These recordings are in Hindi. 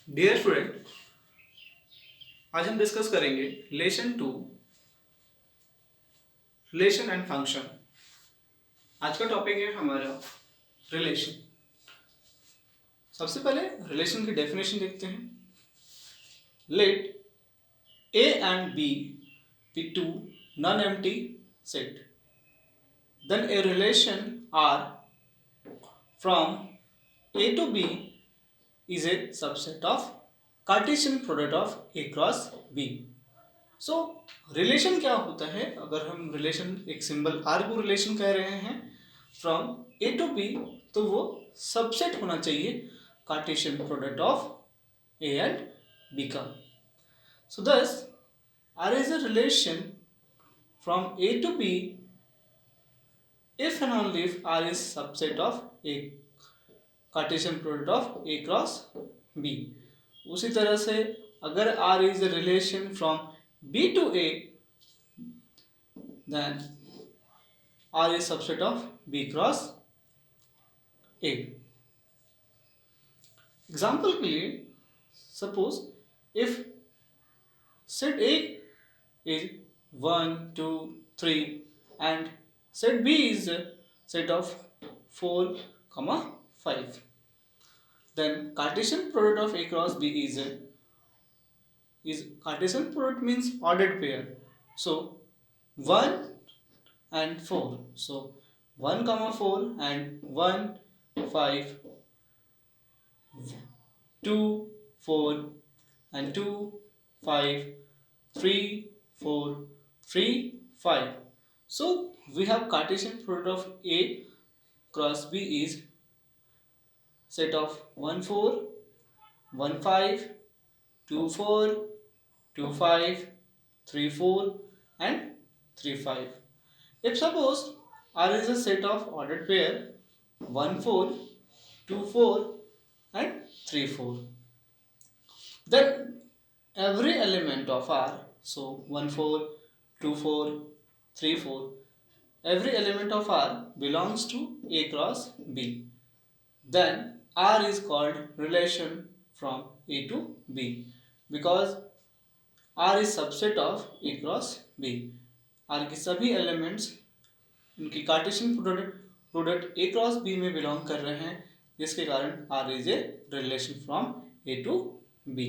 डियर स्टूडेंट, आज हम डिस्कस करेंगे रिलेशन एंड फंक्शन। आज का टॉपिक है हमारा रिलेशन। सबसे पहले रिलेशन की डेफिनेशन देखते हैं। Let A and B be two non empty set, then A relation R from A to B is a subset of Cartesian product of A cross B। So relation क्या होता है? अगर हम रिलेशन एक सिंबल आर को रिलेशन कह रहे हैं फ्रॉम ए टू बी, तो वो सबसेट होना चाहिए Cartesian product of A and B का। So this R is a relation from A to B if and only if R is subset of A Cartesian product of A cross B. उसी तरह से अगर R is a relation from B to A, then R is subset of B cross A। Example के लिए suppose if set A is 1 2 3 and set B is a set of 4 5, then Cartesian product of A cross B is Cartesian product means ordered pair. So 1 and 4. So 1 4 and 1 5, 2 4 and 2 5, 3 4 3 5. So we have Cartesian product of A cross B is set of 1 4 1 5 2 4 2 5 3 4 and 3 5. If suppose R is a set of ordered pair 1 4 2 4 and 3 4, then every element of R, so 1 4 2 4 3 4, every element of R belongs to A cross B, then R is called relation from A to B because R is subset of A cross B। R के सभी एलिमेंट्स उनकी Cartesian product A cross B में बिलोंग कर रहे हैं, जिसके कारण R is a relation from A to B।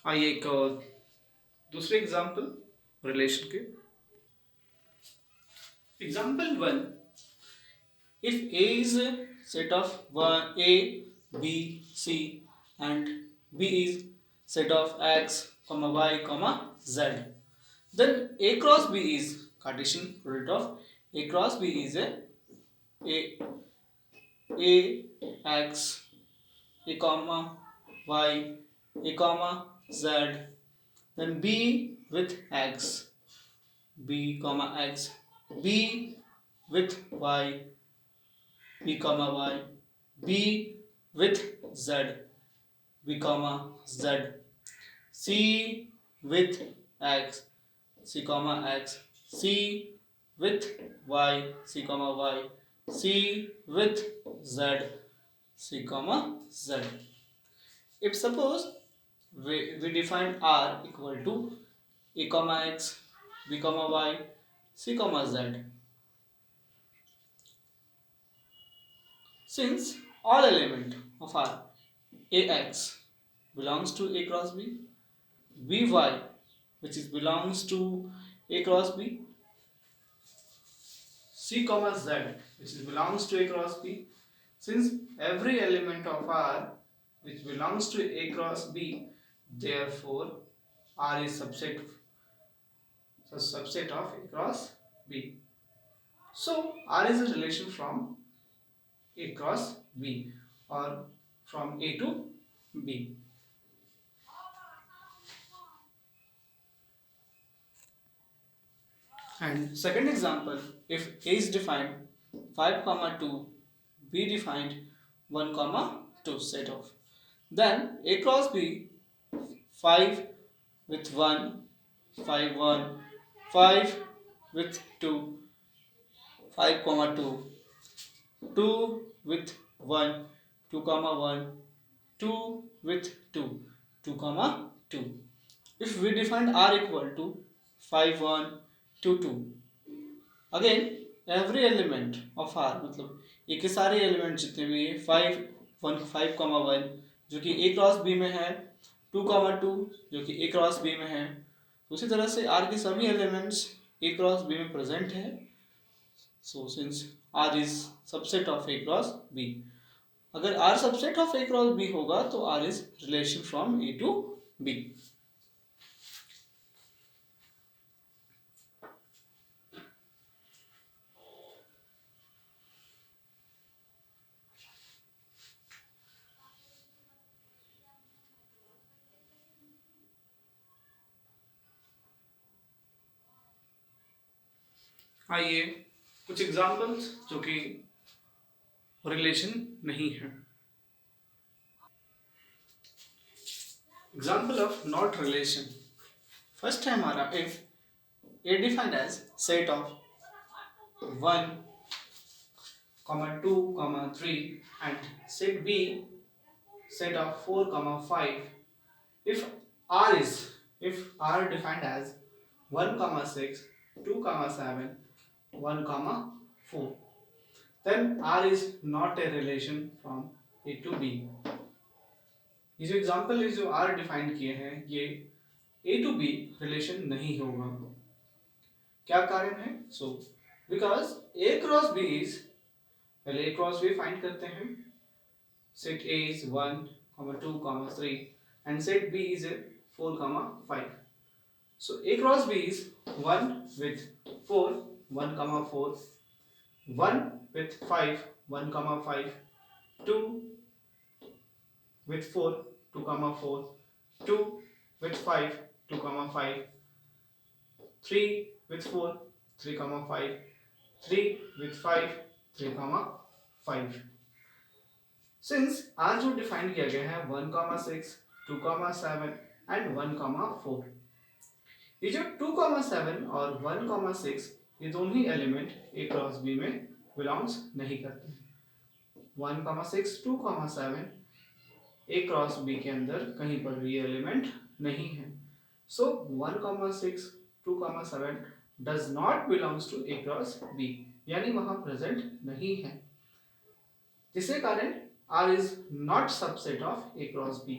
आइए एक दूसरे एग्जाम्पल रिलेशन के। Example 1, if A is a set of A B C and B is set of X y Z, then A cross B is Cartesian product of A cross B is a X A comma Y A comma Z, then B with X B comma X, B with Y B comma Y, B with Z B comma Z, C with X C comma X, C with Y C comma Y, C with Z C comma Z। If suppose we define R equal to A comma X B comma Y C comma Z, since all element of R AX belongs to A cross B, BY which is belongs to A cross B, C comma Z which is belongs to A cross B, since every element of R which belongs to A cross B, therefore R is subset of A cross B। So R is a relation from A cross B or from A to B। And second example, if A is defined 5 2, we defined 1 comma 2 set of. Then A cross B 5 with 1, 5 1, 5 with 2, 5 comma 2, 2 with 1, 2 comma 1, 2 with 2, 2 comma 2. If we define R equal to 5 1 2 2, again every element of R मतलब ये के सारे एलिमेंट जितने भी है 5 1 5 कॉमा 1 जो कि ए क्रॉस बी में है, 2 कॉमा 2 जो कि ए क्रॉस बी में है, उसी तरह से आर के सभी एलिमेंट्स ए क्रॉस बी में प्रेजेंट है. So since R is subset of A cross B, अगर R subset of A cross B होगा तो R is relation from A to B. आइए कुछ एग्जाम्पल्स जो कि रिलेशन नहीं है. Example of not relation. First है हमारा if A defined as set of 1 2 3 and set B set of 4 5. if r defined as 1 6 2 7 1 4, then r is not a relation from a to b. ये जो एग्जांपल है जो r डिफाइन किए हैं ये a to b रिलेशन नहीं होगा. क्या कारण है? So because a cross b is, पहले a क्रॉस b फाइंड करते हैं. set A is 1, 2, 3 and set B is 4, 5. So A cross B is 1 with 4, 1, 4, 1 with 5, 1, 5, 2 with 4, 2, 4, 2 with 5, 2, 5, 3 with 4, 3, 5, 3 with 5, 3, 5. Since are जो डिफाइन किया गया है 1, 6, 2, 7 एंड 1, 4, ये जो 2, 7 और 1, 6 ये दोनों ही एलिमेंट ए क्रॉस बी में बिलोंग्स नहीं करते हैं. 1, 6, 2, 7 ए क्रॉस बी के अंदर कहीं पर भी ये एलिमेंट नहीं है. So 1, 6, 2, 7 does not belongs to A cross B, यानी वहां प्रेजेंट नहीं है, जिसके कारण R is not subset of A cross B.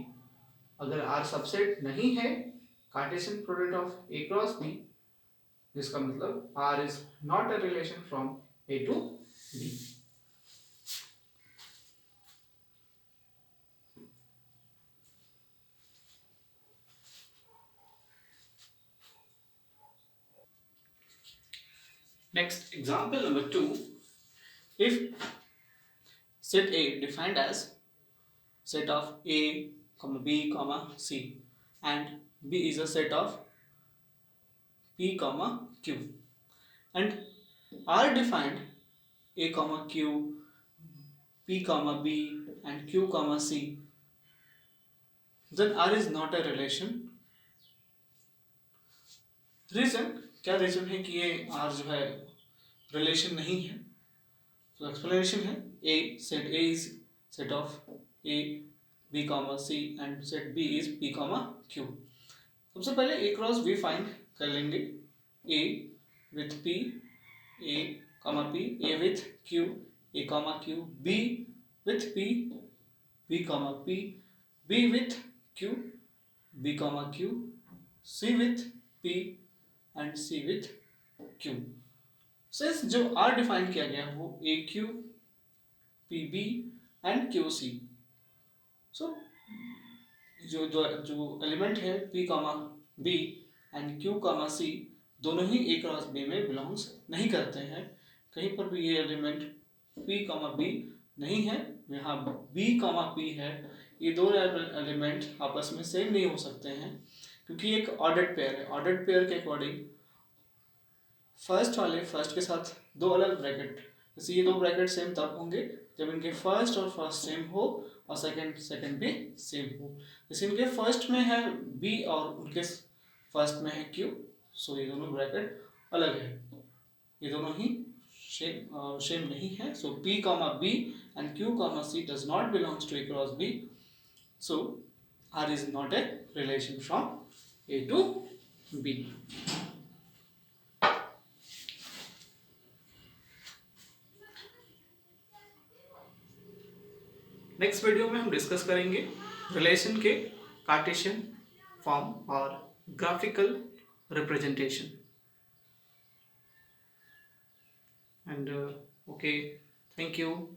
अगर R सबसेट नहीं है Cartesian product of A cross B, जिसका मतलब R is not a relation from A to B. Next example number 2. If set A defined as set of A, B, C and B is a set of P, Q and R defined A, Q, P, B and Q, C, then R is not a relation. Reason क्या रीजन है कि ये R जो है रिलेशन नहीं है? तो एक्सप्लेनेशन है A is set of A, B, C and set B is P, Q. सबसे पहले A क्रॉस B फाइंड कर लेंगे. A with P, A, P, A with Q, A, Q, B with P, B, P, B with Q, B, Q, C with P and C with Q. Since जो R डिफाइन किया गया वो AQ, PB एंड QC. सो जो एलिमेंट है P, B and Q, C दोनों ही A क्रॉस B में बिलोंग्स नहीं करते हैं. कहीं पर भी ये एलिमेंट P, B नहीं है, यहाँ B, P है. ये दो एलिमेंट आपस में सेम नहीं हो सकते हैं क्योंकि एक ऑर्डर्ड पेयर है. ऑर्डर्ड पेयर के अकॉर्डिंग फर्स्ट के साथ दो अलग ब्रैकेट जैसे ये दो ब्रैकेट सेम तब होंगे जब इनके फर्स्ट और फर्स्ट सेम हो और सेकंड भी सेम हो। जैसे इनके फर्स्ट में है बी और उनके फर्स्ट में है क्यू, सो ये दोनों ब्रैकेट अलग है, ये दोनों ही सेम नहीं है। सो P comma B and Q comma C does not belongs to A cross B. So R is not a relation from A to B. Next video में हम डिस्कस करेंगे रिलेशन के कार्टेशियन फॉर्म और graphical representation. And okay, thank you.